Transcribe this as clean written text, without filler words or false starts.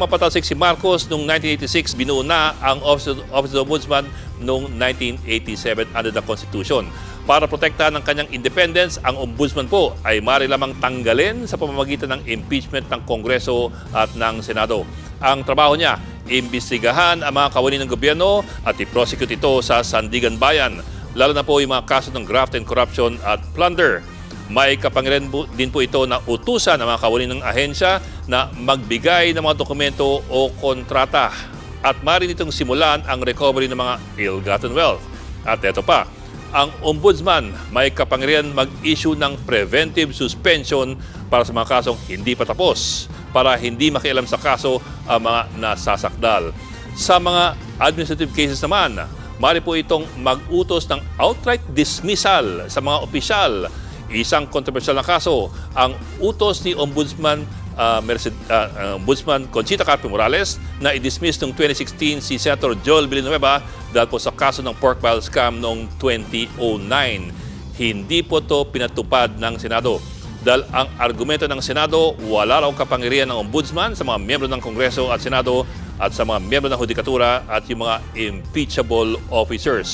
mapatalsik si Marcos noong 1986, binuo na ang Office of the Ombudsman noong 1987 under the Constitution. Para protektahan ng kanyang independence, ang Ombudsman po ay maaari lamang tanggalin sa pamamagitan ng impeachment ng Kongreso at ng Senado. Ang trabaho niya, imbestigahan ang mga kawani ng gobyerno at i-prosecute ito sa sandigan bayan, lalo na po yung mga kaso ng graft and corruption at plunder. May kapangyarihan din po ito na utusan ang mga kawani ng ahensya na magbigay ng mga dokumento o kontrata at maaari nitong simulan ang recovery ng mga ill-gotten wealth. At ito pa, ang Ombudsman may kapangyarihan mag-issue ng preventive suspension para sa mga kasong hindi pa tapos para hindi makialam sa kaso ang mga nasasakdal. Sa mga administrative cases naman, maaari po itong mag-utos ng outright dismissal sa mga opisyal. Isang kontrobersyal na kaso, ang utos ni Ombudsman Ombudsman Conchita Carpio Morales na i-dismiss noong 2016 si Senator Joel Villanueva dahil po sa kaso ng pork barrel scam noong 2009. Hindi po ito pinatupad ng Senado dahil ang argumento ng Senado, wala raw kapangyarihan ng Ombudsman sa mga miyembro ng Kongreso at Senado at sa mga miyembro ng Hudikatura at yung mga impeachable officers.